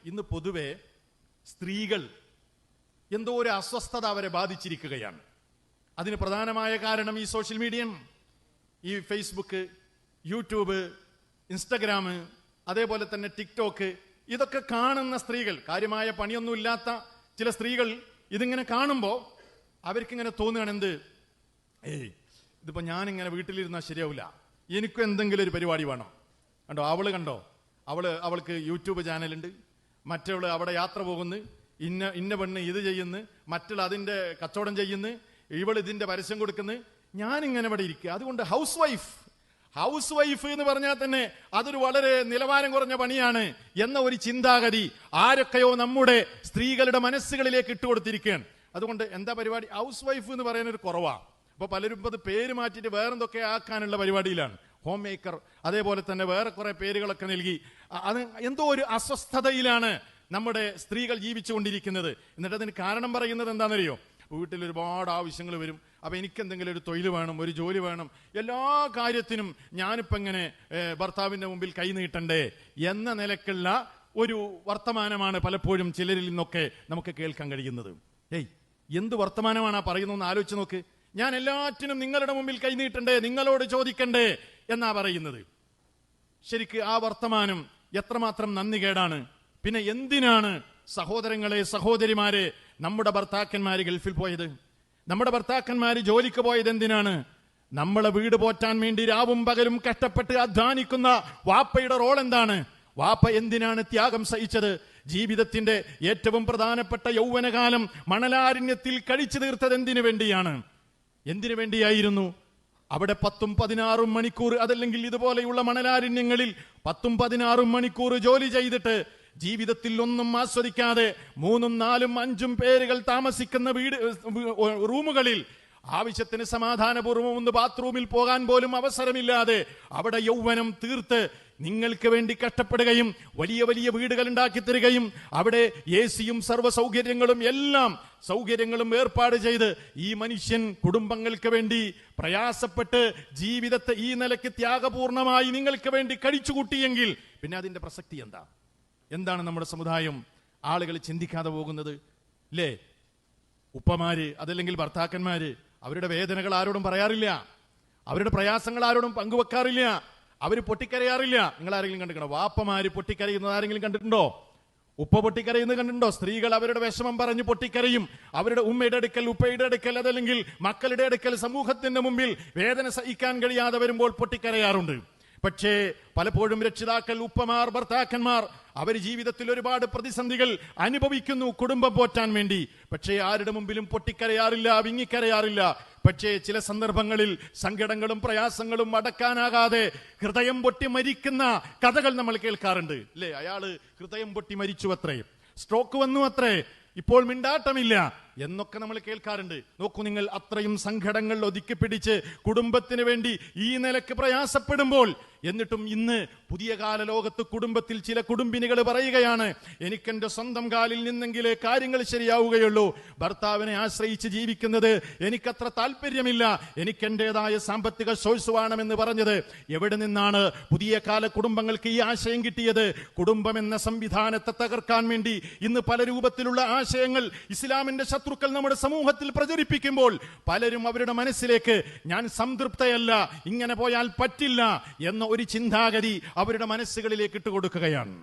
ഇന്ന് പൊതുവെ സ്ത്രീകൾ എന്തോ ഒരു അസ്വസ്ഥത അവരെ ബാധിച്ചിരിക്കുകയാണ്. അതിന് പ്രധാനമായ കാരണം ഈ സോഷ്യൽ മീഡിയ, ഈ ഫേസ്ബുക്ക്, യൂട്യൂബ്, ഇൻസ്റ്റഗ്രാം, അതേപോലെ തന്നെ ടിക്ടോക്ക്, ഇതൊക്കെ കാണുന്ന സ്ത്രീകൾ, കാര്യമായ പണിയൊന്നുമില്ലാത്ത ചില സ്ത്രീകൾ ഇതിങ്ങനെ കാണുമ്പോൾ അവർക്കിങ്ങനെ തോന്നുകയാണ്, എന്ത്, ഇതിപ്പോ ഞാനിങ്ങനെ വീട്ടിലിരുന്നാൽ ശരിയാവില്ല, എനിക്കും എന്തെങ്കിലും ഒരു പരിപാടി വേണം. കണ്ടോ അവൾക്ക് യൂട്യൂബ് ചാനലുണ്ട്, മറ്റവള് അവിടെ യാത്ര പോകുന്നു, ഇന്ന പെണ്ണ് ഇത് ചെയ്യുന്നു, മറ്റുള്ള അതിന്റെ കച്ചവടം ചെയ്യുന്നു, ഇവൾ ഇതിന്റെ പരസ്യം കൊടുക്കുന്നു, ഞാനിങ്ങനെ ഇവിടെ ഇരിക്കുക. അതുകൊണ്ട് ഹൗസ് വൈഫ് എന്ന് പറഞ്ഞാൽ തന്നെ അതൊരു വളരെ നിലവാരം കുറഞ്ഞ പണിയാണ് എന്ന ഒരു ചിന്താഗതി ആരൊക്കെയോ നമ്മുടെ സ്ത്രീകളുടെ മനസ്സുകളിലേക്ക് ഇട്ടുകൊടുത്തിരിക്കുകയാണ്. അതുകൊണ്ട് എന്താ പരിപാടി, ഹൗസ് വൈഫ് എന്ന് പറയുന്നൊരു കുറവാണ്. അപ്പൊ പലരും അത് പേര് മാറ്റിയിട്ട് വേറെന്തൊക്കെ ആക്കാനുള്ള പരിപാടിയിലാണ്. ഹോം മേക്കർ, അതേപോലെ തന്നെ വേറെ കുറെ പേരുകളൊക്കെ നൽകി അത് എന്തോ ഒരു അസ്വസ്ഥതയിലാണ് നമ്മുടെ സ്ത്രീകൾ ജീവിച്ചുകൊണ്ടിരിക്കുന്നത്. എന്നിട്ട് അതിന് കാരണം പറയുന്നത് എന്താണെന്നറിയോ, വീട്ടിൽ ഒരുപാട് ആവശ്യങ്ങൾ വരും, അപ്പൊ എനിക്ക് എന്തെങ്കിലും ഒരു തൊഴിൽ വേണം, ഒരു ജോലി വേണം, എല്ലാ കാര്യത്തിനും ഞാനിപ്പോ എങ്ങനെ ഭർത്താവിന്റെ മുമ്പിൽ കൈ നീട്ടണ്ടേ എന്ന നിലക്കുള്ള ഒരു വർത്തമാനമാണ് പലപ്പോഴും ചിലരിൽ നിന്നൊക്കെ നമുക്ക് കേൾക്കാൻ കഴിയുന്നത്. എന്ത് വർത്തമാനമാണ് പറയുന്നതെന്ന് ആലോചിച്ച് നോക്ക്. ഞാൻ എല്ലാറ്റിനും നിങ്ങളുടെ മുമ്പിൽ കൈ നീട്ടണ്ടേ, നിങ്ങളോട് ചോദിക്കണ്ടേ എന്നാ പറയുന്നത്. ശരിക്ക് ആ വർത്തമാനം എത്രമാത്രം നന്ദികേടാണ്. പിന്നെ എന്തിനാണ് സഹോദരങ്ങളെ, സഹോദരിമാരെ, നമ്മുടെ ഭർത്താക്കന്മാര് ഗൾഫിൽ പോയത്, നമ്മുടെ ഭർത്താക്കന്മാര് ജോലിക്ക് പോയത് എന്തിനാണ്? നമ്മളെ വീട് പോറ്റാൻ വേണ്ടി രാവും പകലും കഷ്ടപ്പെട്ട് അധ്വാനിക്കുന്ന വാപ്പയുടെ റോൾ എന്താണ്? വാപ്പ എന്തിനാണ് ത്യാഗം സഹിച്ചത്? ജീവിതത്തിന്റെ ഏറ്റവും പ്രധാനപ്പെട്ട യൗവനകാലം മണലാരണ്യത്തിൽ കഴിച്ചു തീർത്തത് എന്തിനു വേണ്ടിയാണ്? എന്തിനു വേണ്ടിയായിരുന്നു? അവിടെ 10-16 മണിക്കൂർ, അതല്ലെങ്കിൽ ഇതുപോലെയുള്ള മണലാരണ്യങ്ങളിൽ 10-16 മണിക്കൂർ ജോലി ചെയ്തിട്ട് ജീവിതത്തിൽ ഒന്നും ആസ്വദിക്കാതെ 3-4-5 പേരുകൾ താമസിക്കുന്ന റൂമുകളിൽ ആവശ്യത്തിന് സമാധാനപൂർവ്വം ഒന്ന് ബാത്റൂമിൽ പോകാൻ പോലും അവസരമില്ലാതെ അവിടെ യൗവനം തീർത്ത് നിങ്ങൾക്ക് വേണ്ടി കഷ്ടപ്പെടുകയും വലിയ വലിയ വീടുകൾ ഉണ്ടാക്കി തരികയും അവിടെ AC-യും സർവ്വ സൗകര്യങ്ങളും ഏർപ്പാട് ചെയ്ത് ഈ മനുഷ്യൻ കുടുംബങ്ങൾക്ക് വേണ്ടി പ്രയാസപ്പെട്ട് ജീവിതത്തെ ഈ നിലയ്ക്ക് ത്യാഗപൂർണമായി നിങ്ങൾക്ക് വേണ്ടി കഴിച്ചുകൂട്ടിയെങ്കിൽ പിന്നെ അതിന്റെ പ്രസക്തി എന്താണ് നമ്മുടെ സമുദായം ആളുകൾ ചിന്തിക്കാതെ പോകുന്നത്? അല്ലേ? ഉപ്പമാര്, അതല്ലെങ്കിൽ ഭർത്താക്കന്മാര് അവരുടെ വേദനകൾ ആരോടും പറയാറില്ല, അവരുടെ പ്രയാസങ്ങൾ ആരോടും പങ്കുവെക്കാറില്ല, അവര് പൊട്ടിക്കരയാറില്ല. നിങ്ങൾ ആരെങ്കിലും കണ്ടിട്ടുണ്ടോ? വാപ്പമാര് പൊട്ടിക്കരയുന്നത് ആരെങ്കിലും കണ്ടിട്ടുണ്ടോ? ഉപ്പ പൊട്ടിക്കരയുന്നത് കണ്ടിട്ടുണ്ടോ? സ്ത്രീകൾ അവരുടെ വിഷമം പറഞ്ഞ് പൊട്ടിക്കരയും. അവരുടെ ഉമ്മയുടെ അടുക്കൽ, ഉപ്പയുടെ അടുക്കൽ, അതല്ലെങ്കിൽ മക്കളുടെ അടുക്കൽ സമൂഹത്തിന്റെ മുമ്പിൽ വേദന സഹിക്കാൻ കഴിയാതെ വരുമ്പോൾ പൊട്ടിക്കരയാറുണ്ട്. പക്ഷേ പലപ്പോഴും രക്ഷിതാക്കൾ, ഉപ്പമാർ, ഭർത്താക്കന്മാർ അവർ ജീവിതത്തിൽ ഒരുപാട് പ്രതിസന്ധികൾ അനുഭവിക്കുന്നു കുടുംബം പോറ്റാൻ വേണ്ടി. പക്ഷേ ആരുടെ മുമ്പിലും പൊട്ടിക്കരയാറില്ല, വിങ്ങിക്കരയാറില്ല. പക്ഷേ ചില സന്ദർഭങ്ങളിൽ സങ്കടങ്ങളും പ്രയാസങ്ങളും അടക്കാനാകാതെ ഹൃദയം പൊട്ടി മരിക്കുന്ന കഥകൾ നമ്മൾ കേൾക്കാറുണ്ട്. അല്ലേ? അയാള് ഹൃദയം പൊട്ടി മരിച്ചു അത്രേ, സ്ട്രോക്ക് വന്നു അത്രേ, ഇപ്പോൾ മിണ്ടാട്ടമില്ല എന്നൊക്കെ നമ്മൾ കേൾക്കാറുണ്ട്. നോക്കൂ നിങ്ങൾ, അത്രയും സങ്കടങ്ങൾ ഒതുക്കിപ്പിടിച്ച് കുടുംബത്തിന് വേണ്ടി ഈ നിലക്ക് പ്രയാസപ്പെടുമ്പോൾ എന്നിട്ടും ഇന്ന് പുതിയ കാല ലോകത്ത് കുടുംബത്തിൽ ചില കുടുംബിനികൾ പറയുകയാണ്, എനിക്കെന്റെ സ്വന്തം കാലിൽ നിന്നെങ്കിലേ കാര്യങ്ങൾ ശരിയാവുകയുള്ളൂ, ഭർത്താവിനെ ആശ്രയിച്ച് ജീവിക്കുന്നത് എനിക്കത്ര താല്പര്യമില്ല, എനിക്കെന്റേതായ സാമ്പത്തിക സോഴ്സ് വേണമെന്ന് പറഞ്ഞത് എവിടെ നിന്നാണ് പുതിയ കാല കുടുംബങ്ങൾക്ക് ഈ ആശയം കിട്ടിയത്? കുടുംബം എന്ന സംവിധാനത്തെ തകർക്കാൻ വേണ്ടി ഇന്ന് പല രൂപത്തിലുള്ള ആശയങ്ങൾ ഇസ്ലാമിന്റെ ശത്രുക്കൾ നമ്മുടെ സമൂഹത്തിൽ പ്രചരിപ്പിക്കുമ്പോൾ പലരും അവരുടെ മനസ്സിലേക്ക് ഞാൻ സംതൃപ്തയല്ല, ഇങ്ങനെ പോയാൽ പറ്റില്ല എന്ന ഒരു ചിന്താഗതി അവരുടെ മനസ്സുകളിലേക്ക് ഇട്ടുകൊടുക്കുകയാണ്.